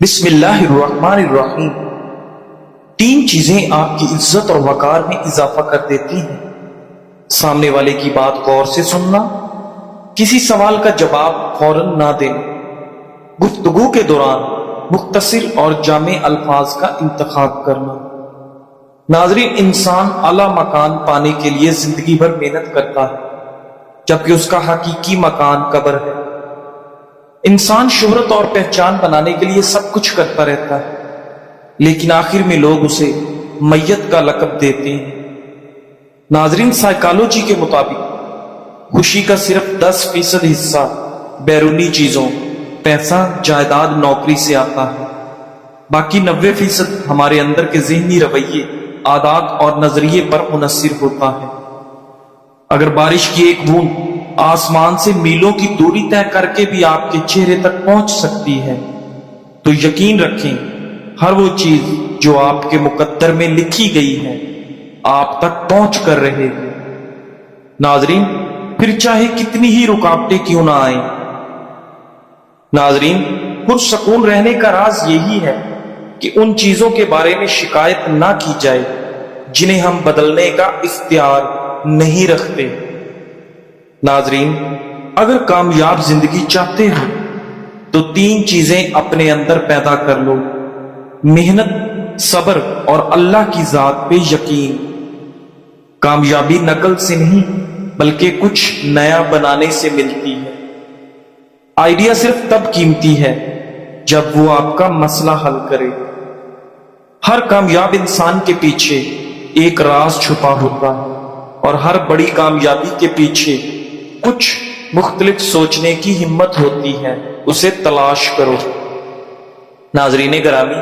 بسم اللہ الرحمن الرحیم۔ تین چیزیں آپ کی عزت اور وقار میں اضافہ کر دیتی ہیں: سامنے والے کی بات غور سے سننا، کسی سوال کا جواب فوراً نہ دینا، گفتگو کے دوران مختصر اور جامع الفاظ کا انتخاب کرنا۔ ناظرین، انسان اعلیٰ مکان پانے کے لیے زندگی بھر محنت کرتا ہے، جبکہ اس کا حقیقی مکان قبر ہے۔ انسان شہرت اور پہچان بنانے کے لیے سب کچھ کرتا رہتا ہے، لیکن آخر میں لوگ اسے میت کا لقب دیتے ہیں۔ ناظرین، سائیکالوجی کے مطابق خوشی کا صرف 10% حصہ بیرونی چیزوں، پیسہ، جائیداد، نوکری سے آتا ہے۔ باقی 90% ہمارے اندر کے ذہنی رویے، عادات اور نظریے پر منحصر ہوتا ہے۔ اگر بارش کی ایک بوند آسمان سے میلوں کی دوری طے کر کے بھی آپ کے چہرے تک پہنچ سکتی ہے، تو یقین رکھیں ہر وہ چیز جو آپ کے مقدر میں لکھی گئی ہے آپ تک پہنچ کر رہے گی۔ ناظرین، پھر چاہے کتنی ہی رکاوٹیں کیوں نہ آئیں۔ ناظرین، پرسکون رہنے کا راز یہی ہے کہ ان چیزوں کے بارے میں شکایت نہ کی جائے جنہیں ہم بدلنے کا اختیار نہیں رکھتے۔ ناظرین، اگر کامیاب زندگی چاہتے ہو تو تین چیزیں اپنے اندر پیدا کر لو: محنت، صبر اور اللہ کی ذات پہ یقین۔ کامیابی نقل سے نہیں بلکہ کچھ نیا بنانے سے ملتی ہے۔ آئیڈیا صرف تب قیمتی ہے جب وہ آپ کا مسئلہ حل کرے۔ ہر کامیاب انسان کے پیچھے ایک راز چھپا ہوتا ہے، اور ہر بڑی کامیابی کے پیچھے کچھ مختلف سوچنے کی ہمت ہوتی ہے۔ اسے تلاش کرو۔ ناظرین گرامی،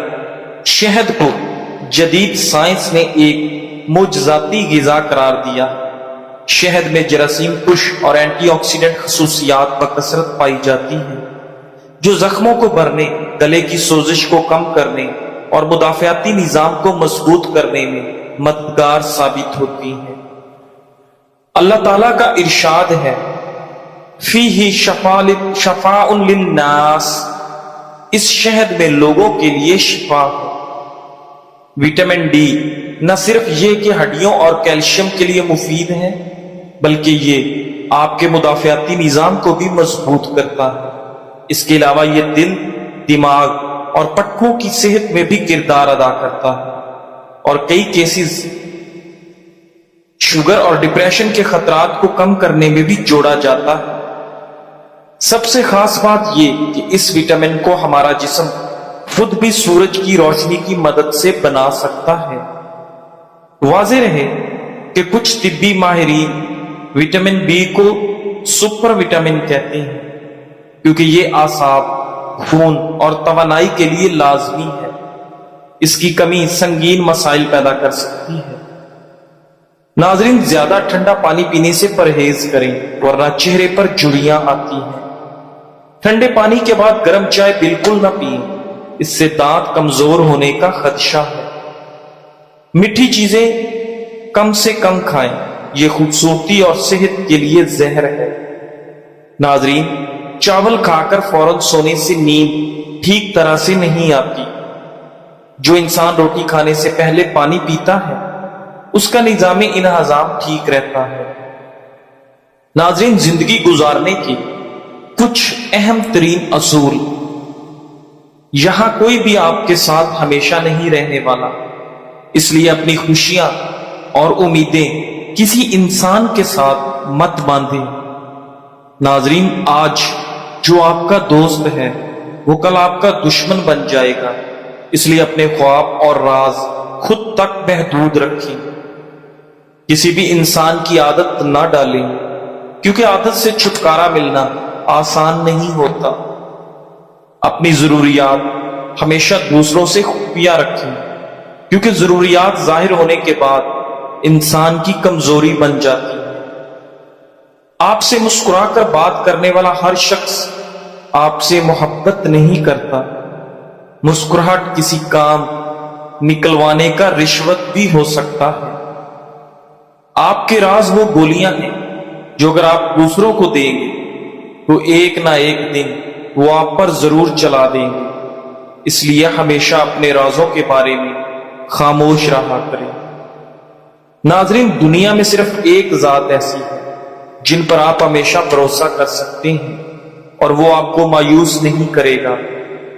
شہد کو جدید سائنس نے ایک معجزاتی غذا قرار دیا۔ شہد میں جراثیم کش اور اینٹی آکسیڈنٹ خصوصیات بکثرت پائی جاتی ہیں، جو زخموں کو بھرنے، گلے کی سوزش کو کم کرنے اور مدافعتی نظام کو مضبوط کرنے میں مددگار ثابت ہوتی ہیں۔ اللہ تعالیٰ کا ارشاد ہے: فیہ شفاء للناس، اس شہد میں لوگوں کے لیے شفا ہے۔ وٹامن ڈی نہ صرف یہ کہ ہڈیوں اور کیلشیم کے لیے مفید ہے، بلکہ یہ آپ کے مدافعتی نظام کو بھی مضبوط کرتا ہے۔ اس کے علاوہ یہ دل، دماغ اور پٹھوں کی صحت میں بھی کردار ادا کرتا ہے، اور کئی کیسز شوگر اور ڈپریشن کے خطرات کو کم کرنے میں بھی جوڑا جاتا ہے۔ سب سے خاص بات یہ کہ اس وٹامن کو ہمارا جسم خود بھی سورج کی روشنی کی مدد سے بنا سکتا ہے۔ واضح رہے کہ کچھ طبی ماہرین وٹامن بی کو سپر وٹامن کہتے ہیں، کیونکہ یہ اعصاب، خون اور توانائی کے لیے لازمی ہے۔ اس کی کمی سنگین مسائل پیدا کر سکتی ہے۔ ناظرین، زیادہ ٹھنڈا پانی پینے سے پرہیز کریں، ورنہ چہرے پر جھریاں آتی ہیں۔ ٹھنڈے پانی کے بعد گرم چائے بالکل نہ پئیں، اس سے دانت کمزور ہونے کا خدشہ ہے۔ میٹھی چیزیں کم سے کم کھائیں، یہ خوبصورتی اور صحت کے لیے زہر ہے۔ ناظرین، چاول کھا کر فوراً سونے سے نیند ٹھیک طرح سے نہیں آتی۔ جو انسان روٹی کھانے سے پہلے پانی پیتا ہے اس کا نظام انہضام ٹھیک رہتا ہے۔ ناظرین، زندگی گزارنے کے کچھ اہم ترین اصول۔ یہاں کوئی بھی آپ کے ساتھ ہمیشہ نہیں رہنے والا، اس لیے اپنی خوشیاں اور امیدیں کسی انسان کے ساتھ مت باندھیں۔ ناظرین، آج جو آپ کا دوست ہے وہ کل آپ کا دشمن بن جائے گا، اس لیے اپنے خواب اور راز خود تک محدود رکھیں۔ کسی بھی انسان کی عادت نہ ڈالیں، کیونکہ عادت سے چھٹکارا ملنا آسان نہیں ہوتا۔ اپنی ضروریات ہمیشہ دوسروں سے خفیہ رکھیں، کیونکہ ضروریات ظاہر ہونے کے بعد انسان کی کمزوری بن جاتی ہے۔ آپ سے مسکرا کر بات کرنے والا ہر شخص آپ سے محبت نہیں کرتا۔ مسکراہٹ کسی کام نکلوانے کا رشوت بھی ہو سکتا ہے۔ آپ کے راز وہ گولیاں ہیں جو اگر آپ دوسروں کو دیں گے تو ایک نہ ایک دن وہ آپ پر ضرور چلا دیں گے۔ اس لیے ہمیشہ اپنے رازوں کے بارے میں خاموش رہا کریں۔ ناظرین، دنیا میں صرف ایک ذات ایسی ہے جن پر آپ ہمیشہ بھروسہ کر سکتے ہیں اور وہ آپ کو مایوس نہیں کرے گا،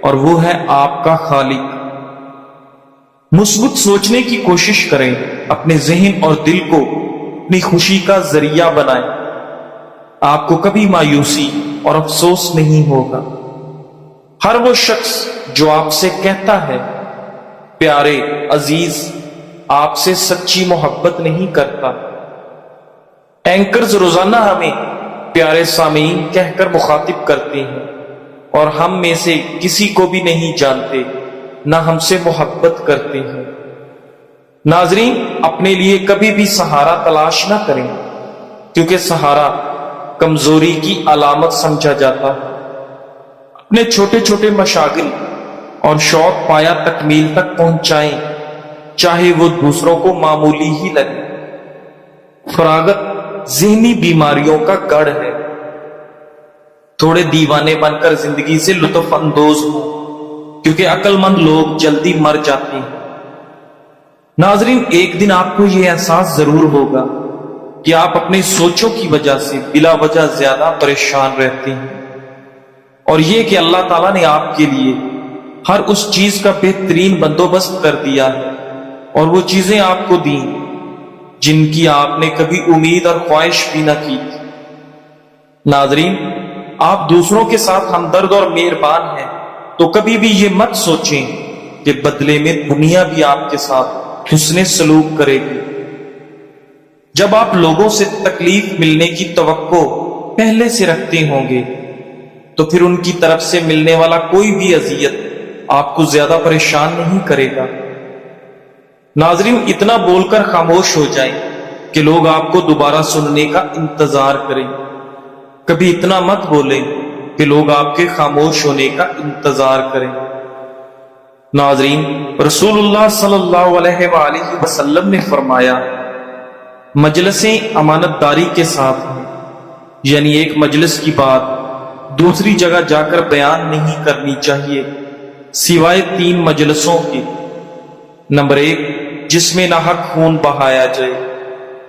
اور وہ ہے آپ کا خالق۔ مثبت سوچنے کی کوشش کریں، اپنے ذہن اور دل کو اپنی خوشی کا ذریعہ بنائیں۔ آپ کو کبھی مایوسی اور افسوس نہیں ہوگا۔ ہر وہ شخص جو آپ سے کہتا ہے پیارے عزیز، آپ سے سچی محبت نہیں کرتا۔ اینکرز روزانہ ہمیں پیارے سامعین کہہ کر مخاطب کرتے ہیں، اور ہم میں سے کسی کو بھی نہیں جانتے، نہ ہم سے محبت کرتے ہیں۔ ناظرین، اپنے لیے کبھی بھی سہارا تلاش نہ کریں، کیونکہ سہارا کمزوری کی علامت سمجھا جاتا ہے۔ اپنے چھوٹے چھوٹے مشاغل اور شوق پایا تکمیل تک پہنچائیں، چاہے وہ دوسروں کو معمولی ہی لگے۔ فراغت ذہنی بیماریوں کا گڑھ ہے۔ تھوڑے دیوانے بن کر زندگی سے لطف اندوز ہوں، کیونکہ عقل مند لوگ جلدی مر جاتے ہیں۔ ناظرین، ایک دن آپ کو یہ احساس ضرور ہوگا کہ آپ اپنی سوچوں کی وجہ سے بلا وجہ زیادہ پریشان رہتے ہیں، اور یہ کہ اللہ تعالیٰ نے آپ کے لیے ہر اس چیز کا بہترین بندوبست کر دیا ہے، اور وہ چیزیں آپ کو دیں جن کی آپ نے کبھی امید اور خواہش بھی نہ کی تھی۔ ناظرین، آپ دوسروں کے ساتھ ہمدرد اور مہربان ہیں تو کبھی بھی یہ مت سوچیں کہ بدلے میں دنیا بھی آپ کے ساتھ حسن سلوک کرے گی۔ جب آپ لوگوں سے تکلیف ملنے کی توقع پہلے سے رکھتے ہوں گے تو پھر ان کی طرف سے ملنے والا کوئی بھی اذیت آپ کو زیادہ پریشان نہیں کرے گا۔ ناظرین، اتنا بول کر خاموش ہو جائیں کہ لوگ آپ کو دوبارہ سننے کا انتظار کریں۔ کبھی اتنا مت بولیں کہ لوگ آپ کے خاموش ہونے کا انتظار کریں۔ ناظرین، رسول اللہ صلی اللہ علیہ وآلہ وسلم نے فرمایا، مجلسیں امانت داری کے ساتھ ہیں، یعنی ایک مجلس کی بات دوسری جگہ جا کر بیان نہیں کرنی چاہیے سوائے 3 مجلسوں کے۔ نمبر 1، جس میں ناحق خون بہایا جائے،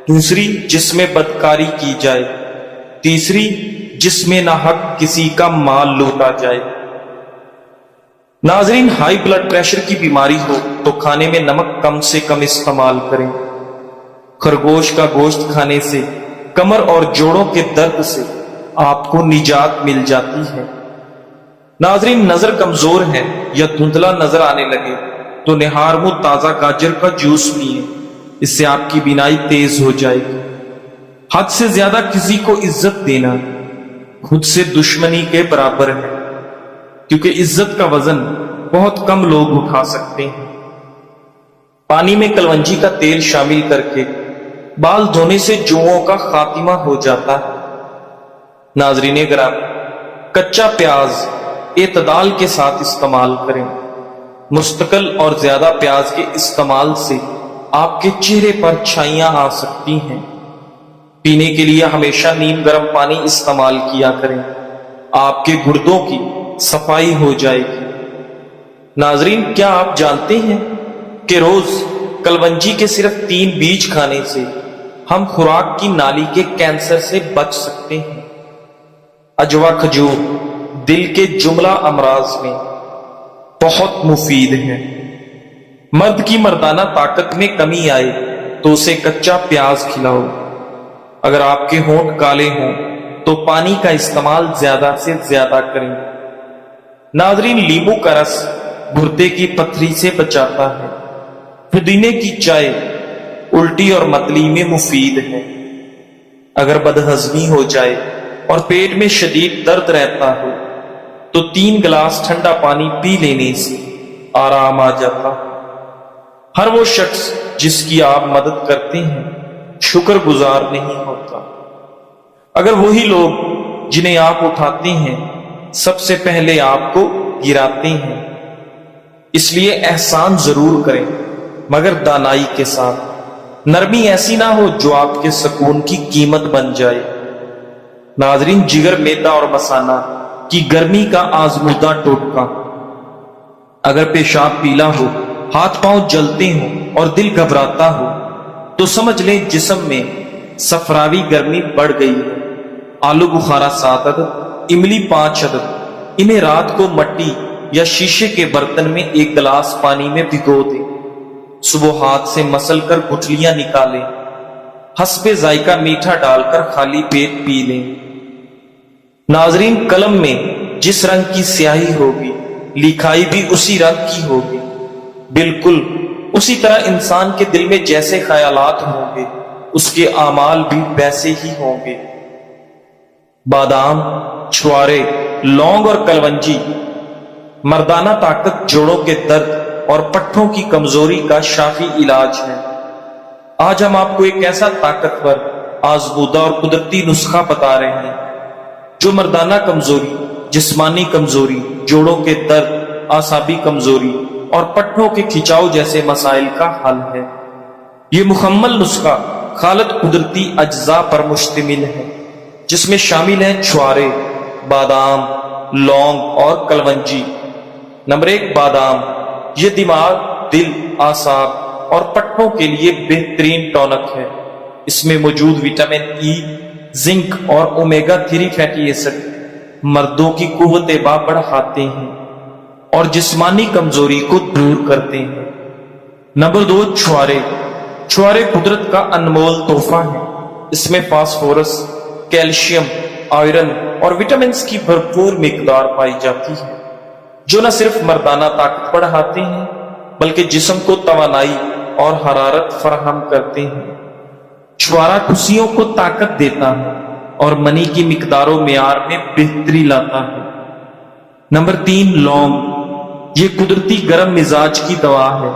دوسری جس میں بدکاری کی جائے، تیسری جس میں ناحق کسی کا مال لوٹا جائے۔ ناظرین، ہائی بلڈ پریشر کی بیماری ہو تو کھانے میں نمک کم سے کم استعمال کریں۔ خرگوش کا گوشت کھانے سے کمر اور جوڑوں کے درد سے آپ کو نجات مل جاتی ہے۔ ناظرین، نظر کمزور ہے یا دھندلا نظر آنے لگے تو نہار منہ تازہ گاجر کا جوس پیئیں، اس سے آپ کی بینائی تیز ہو جائے گی۔ حد سے زیادہ کسی کو عزت دینا خود سے دشمنی کے برابر ہے، کیونکہ عزت کا وزن بہت کم لوگ اٹھا سکتے ہیں۔ پانی میں کلونجی کا تیل شامل کر کے بال دھونے سے جوؤں کا خاتمہ ہو جاتا ہے۔ ناظرین گرامی، کچا پیاز اعتدال کے ساتھ استعمال کریں۔ مستقل اور زیادہ پیاز کے استعمال سے آپ کے چہرے پر چھائیاں آ سکتی ہیں۔ پینے کے لیے ہمیشہ نیم گرم پانی استعمال کیا کریں، آپ کے گردوں کی صفائی ہو جائے گی۔ ناظرین، کیا آپ جانتے ہیں کہ روز کلونجی کے صرف 3 بیج کھانے سے ہم خوراک کی نالی کے کینسر سے بچ سکتے ہیں۔ اجوا کھجور دل کے جملہ امراض میں بہت مفید ہے۔ مرد کی مردانہ طاقت میں کمی آئے تو اسے کچا پیاز کھلاؤ۔ اگر آپ کے ہونٹ کالے ہوں تو پانی کا استعمال زیادہ سے زیادہ کریں۔ ناظرین، لیمو کا رس گردے کی پتھری سے بچاتا ہے۔ پودینے کی چائے الٹی اور متلی میں مفید ہے۔ اگر بدہضمی ہو جائے اور پیٹ میں شدید درد رہتا ہو تو 3 گلاس ٹھنڈا پانی پی لینے سے آرام آ جاتا۔ ہر وہ شخص جس کی آپ مدد کرتے ہیں شکر گزار نہیں ہوتا۔ اگر وہی لوگ جنہیں آپ اٹھاتے ہیں سب سے پہلے آپ کو گراتے ہیں، اس لیے احسان ضرور کریں مگر دانائی کے ساتھ۔ نرمی ایسی نہ ہو جو آپ کے سکون کی قیمت بن جائے۔ ناظرین، جگر، میدا اور مثانہ کی گرمی کا آزمودہ ٹوٹکا۔ اگر پیشاب پیلا ہو، ہاتھ پاؤں جلتے ہوں اور دل گھبراتا ہو تو سمجھ لیں جسم میں صفراوی گرمی بڑھ گئی ہے۔ آلو بخارا 7 عدد، املی 5 عدد، انہیں رات کو مٹی یا شیشے کے برتن میں 1 گلاس پانی میں بھگو دیں۔ صبح ہاتھ سے مسل کر گٹھلیاں نکالیں، حسب ذائقہ میٹھا ڈال کر خالی پیٹ پی لیں۔ ناظرین، قلم میں جس رنگ کی سیاہی ہوگی، لکھائی بھی اسی رنگ کی ہوگی۔ بالکل اسی طرح انسان کے دل میں جیسے خیالات ہوں گے، اس کے اعمال بھی ویسے ہی ہوں گے۔ بادام، چھوارے، لونگ اور کلونجی مردانہ طاقت، جوڑوں کے درد اور پٹھوں کی کمزوری کا شافی علاج ہے۔ آج ہم آپ کو ایک ایسا طاقتور، آزمودہ اور قدرتی نسخہ بتا رہے ہیں جو مردانہ کمزوری، جسمانی کمزوری، جوڑوں کے درد، اعصابی کمزوری اور پٹھوں کے کھچاؤ جیسے مسائل کا حل ہے۔ یہ مکمل نسخہ خالد قدرتی اجزاء پر مشتمل ہے، جس میں شامل ہیں چھوارے، بادام، لونگ اور کلونجی۔ نمبر 1، بادام۔ یہ دماغ، دل، اعصاب اور پٹھوں کے لیے بہترین ٹونک ہے۔ اس میں موجود وٹامن ای، زنک اور اومیگا 3 فیٹی ایسڈ مردوں کی قوت باہ بڑھاتے ہیں اور جسمانی کمزوری کو دور کرتے ہیں۔ نمبر 2، چھوارے۔ چھوارے قدرت کا انمول تحفہ ہے۔ اس میں فاسفورس، کیلشیم، آئرن اور وٹامنز کی بھرپور مقدار پائی جاتی ہے، جو نہ صرف مردانہ طاقت بڑھاتے ہیں بلکہ جسم کو توانائی اور حرارت فراہم کرتے ہیں۔ چھوارا کھوسیوں کو طاقت دیتا ہے اور منی کی مقدار و معیار میں بہتری لاتا ہے۔ نمبر 3، لونگ۔ یہ قدرتی گرم مزاج کی دوا ہے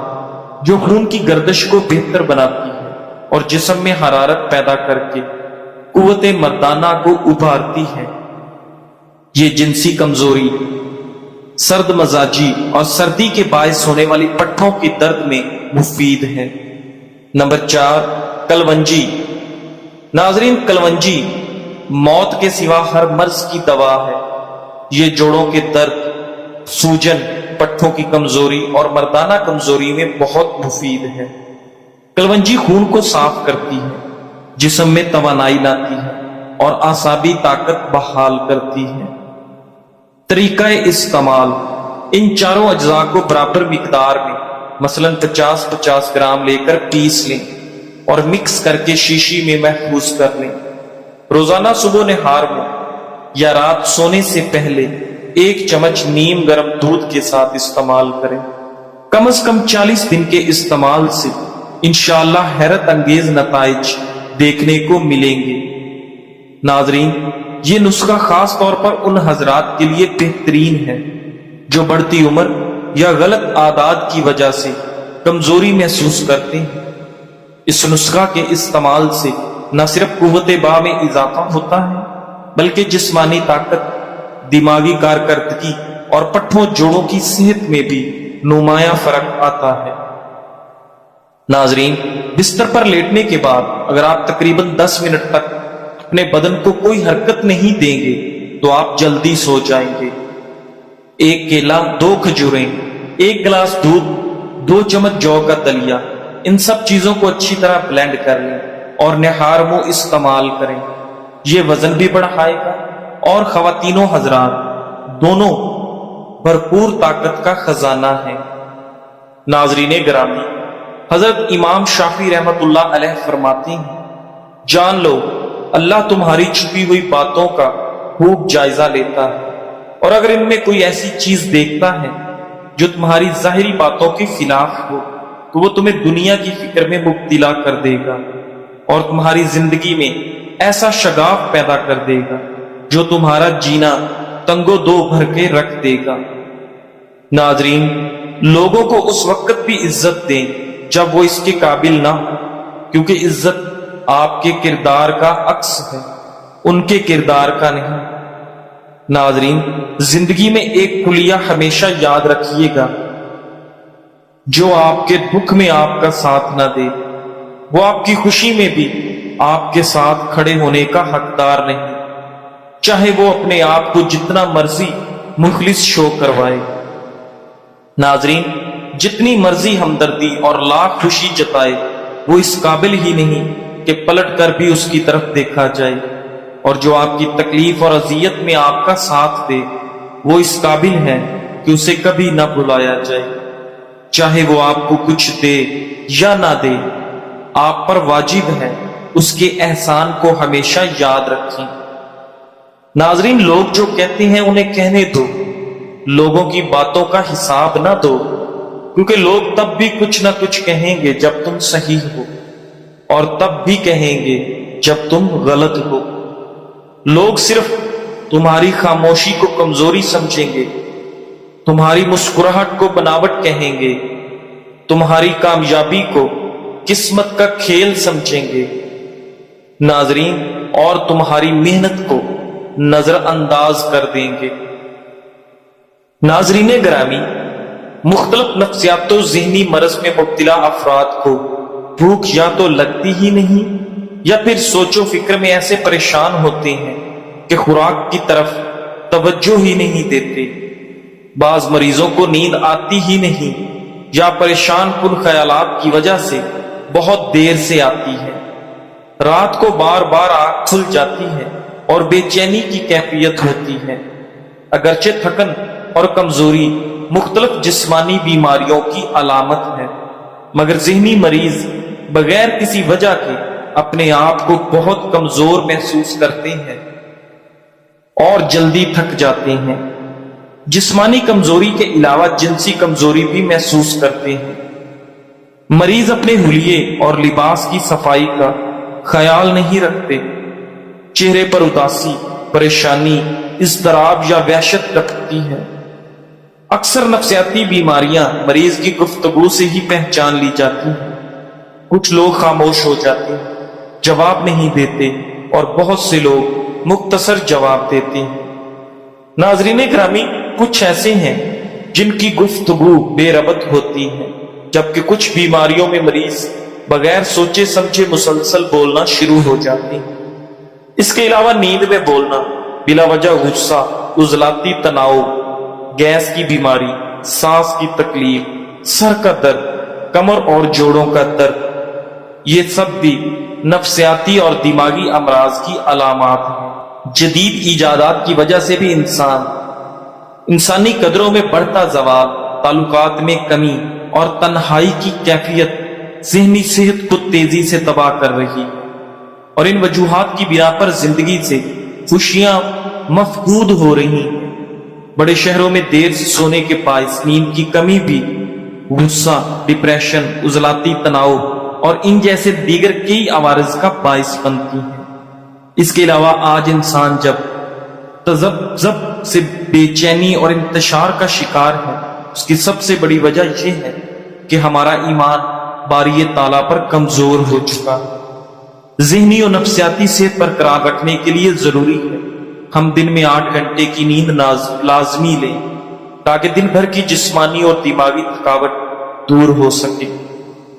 جو خون کی گردش کو بہتر بناتی ہے اور جسم میں حرارت پیدا کر کے قوت مردانہ کو ابھارتی ہے۔ یہ جنسی کمزوری، سرد مزاجی اور سردی کے باعث ہونے والی پٹھوں کے درد میں مفید ہے۔ نمبر 4، کلونجی۔ ناظرین، کلونجی موت کے سوا ہر مرض کی دوا ہے۔ یہ جوڑوں کے درد، سوجن، پٹھوں کی کمزوری اور مردانہ کمزوری میں بہت مفید ہے۔ کلونجی خون کو صاف کرتی ہے، جسم میں توانائی لاتی ہے اور اعصابی طاقت بحال کرتی ہے۔ طریقہ استعمال: ان چاروں اجزاء کو برابر مقدار میں مثلاً 50-50 گرام لے کر پیس لیں اور مکس کر کے شیشی میں محفوظ کر لیں۔ روزانہ صبح نہار میں یا رات سونے سے پہلے 1 چمچ نیم گرم دودھ کے ساتھ استعمال کریں۔ کم از کم 40 دن کے استعمال سے انشاءاللہ حیرت انگیز نتائج دیکھنے کو ملیں گے۔ ناظرین، یہ نسخہ خاص طور پر ان حضرات کے لیے بہترین ہے جو بڑھتی عمر یا غلط عادات کی وجہ سے کمزوری محسوس کرتے ہیں۔ اس نسخہ کے استعمال سے نہ صرف قوت باہ میں اضافہ ہوتا ہے بلکہ جسمانی طاقت، دماغی کارکردگی اور پٹھوں جوڑوں کی صحت میں بھی نمایاں فرق آتا ہے۔ ناظرین، بستر پر لیٹنے کے بعد اگر آپ تقریباً 10 منٹ تک اپنے بدن کو کوئی حرکت نہیں دیں گے تو آپ جلدی سو جائیں گے۔ 1 کیلا، 2 کھجوریں، 1 گلاس دودھ، 2 چمچ جو کا دلیا، ان سب چیزوں کو اچھی طرح بلینڈ کر لیں اور نہار منہ استعمال کریں۔ یہ وزن بھی بڑھائے گا اور خواتین و حضرات دونوں بھرپور طاقت کا خزانہ ہے۔ ناظرین گرامی، حضرت امام شافعی رحمت اللہ علیہ فرماتے ہیں، جان لو اللہ تمہاری چھپی ہوئی باتوں کا خوب جائزہ لیتا ہے، اور اگر ان میں کوئی ایسی چیز دیکھتا ہے جو تمہاری ظاہری باتوں کے خلاف ہو تو وہ تمہیں دنیا کی فکر میں مبتلا کر دے گا اور تمہاری زندگی میں ایسا شگاف پیدا کر دے گا جو تمہارا جینا تنگو دو بھر کے رکھ دے گا۔ ناظرین، لوگوں کو اس وقت بھی عزت دیں جب وہ اس کے قابل نہ ہو، کیونکہ عزت آپ کے کردار کا عکس ہے، ان کے کردار کا نہیں۔ ناظرین، زندگی میں ایک کلیہ ہمیشہ یاد رکھیے گا، جو آپ کے دکھ میں آپ کا ساتھ نہ دے وہ آپ کی خوشی میں بھی آپ کے ساتھ کھڑے ہونے کا حقدار نہیں، چاہے وہ اپنے آپ کو جتنا مرضی مخلص شو کروائے۔ ناظرین، جتنی مرضی ہمدردی اور لاکھ خوشی جتائے، وہ اس قابل ہی نہیں کہ پلٹ کر بھی اس کی طرف دیکھا جائے، اور جو آپ کی تکلیف اور اذیت میں آپ کا ساتھ دے، وہ اس قابل ہے کہ اسے کبھی نہ بھلایا جائے۔ چاہے وہ آپ کو کچھ دے یا نہ دے، آپ پر واجب ہے اس کے احسان کو ہمیشہ یاد رکھیں۔ ناظرین، لوگ جو کہتے ہیں انہیں کہنے دو، لوگوں کی باتوں کا حساب نہ دو، کیونکہ لوگ تب بھی کچھ نہ کچھ کہیں گے جب تم صحیح ہو، اور تب بھی کہیں گے جب تم غلط ہو۔ لوگ صرف تمہاری خاموشی کو کمزوری سمجھیں گے، تمہاری مسکراہٹ کو بناوٹ کہیں گے، تمہاری کامیابی کو قسمت کا کھیل سمجھیں گے، ناظرین، اور تمہاری محنت کو نظر انداز کر دیں گے۔ ناظرین گرامی، مختلف نفسیات و ذہنی مرض میں مبتلا افراد کو بھوک یا تو لگتی ہی نہیں، یا پھر سوچ و فکر میں ایسے پریشان ہوتے ہیں کہ خوراک کی طرف توجہ ہی نہیں دیتے۔ بعض مریضوں کو نیند آتی ہی نہیں، یا پریشان کن خیالات کی وجہ سے بہت دیر سے آتی ہے۔ رات کو بار بار آنکھ کھل جاتی ہے اور بے چینی کی کیفیت ہوتی ہے۔ اگرچہ تھکن اور کمزوری مختلف جسمانی بیماریوں کی علامت ہے، مگر ذہنی مریض بغیر کسی وجہ کے اپنے آپ کو بہت کمزور محسوس کرتے ہیں اور جلدی تھک جاتے ہیں۔ جسمانی کمزوری کے علاوہ جنسی کمزوری بھی محسوس کرتے ہیں۔ مریض اپنے حلیے اور لباس کی صفائی کا خیال نہیں رکھتے، چہرے پر اداسی، پریشانی، اضطراب یا وحشت رکھتی ہے۔ اکثر نفسیاتی بیماریاں مریض کی گفتگو سے ہی پہچان لی جاتی ہیں۔ کچھ لوگ خاموش ہو جاتے ہیں، جواب نہیں دیتے، اور بہت سے لوگ مختصر جواب دیتے ہیں۔ ناظرین گرامی، کچھ ایسے ہیں جن کی گفتگو بے ربط ہوتی ہے، جبکہ کچھ بیماریوں میں مریض بغیر سوچے سمجھے مسلسل بولنا شروع ہو جاتے ہیں۔ اس کے علاوہ نیند میں بولنا، بلا وجہ غصہ، عضلاتی تناؤ، گیس کی بیماری، سانس کی تکلیف، سر کا درد، کمر اور جوڑوں کا درد، یہ سب بھی نفسیاتی اور دماغی امراض کی علامات ہیں۔ جدید ایجادات کی وجہ سے بھی انسانی قدروں میں بڑھتا زوال، تعلقات میں کمی اور تنہائی کی کیفیت ذہنی صحت کو تیزی سے تباہ کر رہی ہے، اور ان وجوہات کی بنا پر زندگی سے خوشیاں مفقود ہو رہی ہیں۔ بڑے شہروں میں دیر سے سونے کے باعث نیند کی کمی بھی غصہ، ڈپریشن، عضلاتی تناؤ اور ان جیسے دیگر کئی عوارض کا باعث بنتی ہیں۔ اس کے علاوہ آج انسان جب تذبذب سے بے چینی اور انتشار کا شکار ہے، اس کی سب سے بڑی وجہ یہ ہے کہ ہمارا ایمان باری تعالیٰ پر کمزور ہو چکا ہے۔ ذہنی اور نفسیاتی صحت برقرار رکھنے کے لیے ضروری ہے ہم دن میں 8 گھنٹے کی نیند لازمی لیں، تاکہ دن بھر کی جسمانی اور دماغی تھکاوٹ دور ہو سکے۔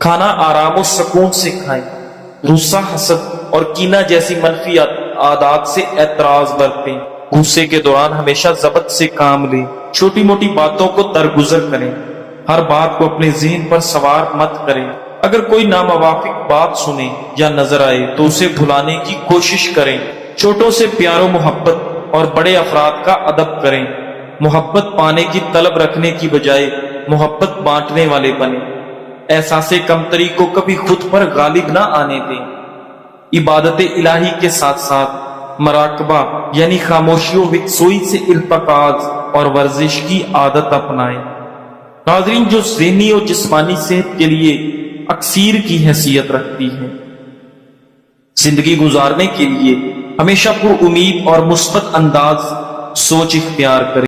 کھانا آرام و سکون سے کھائیں، غصہ، حسد اور کینہ جیسی منفی عادات سے اعتراض برتیں۔ غصے کے دوران ہمیشہ ضبط سے کام لیں، چھوٹی موٹی باتوں کو درگزر کریں، ہر بات کو اپنے ذہن پر سوار مت کریں۔ اگر کوئی ناموافق بات سنے یا نظر آئے تو اسے بھلانے کی کوشش کریں۔ چھوٹوں سے پیار و محبت اور بڑے افراد کا ادب کریں۔ محبت پانے کی طلب رکھنے کی بجائے محبت بانٹنے والے بنیں۔ احساس کمتری کو کبھی خود پر غالب نہ آنے دیں۔ عبادت الہی کے ساتھ ساتھ مراقبہ یعنی خاموشی و یکسوئی سے التقاط اور ورزش کی عادت اپنائیں۔ ناظرین، جو ذہنی اور جسمانی صحت کے لیے اکسیر کی حیثیت رکھتی ہے، زندگی گزارنے کے لیے ہمیشہ پر امید اور مثبت انداز سوچ اختیار کریں۔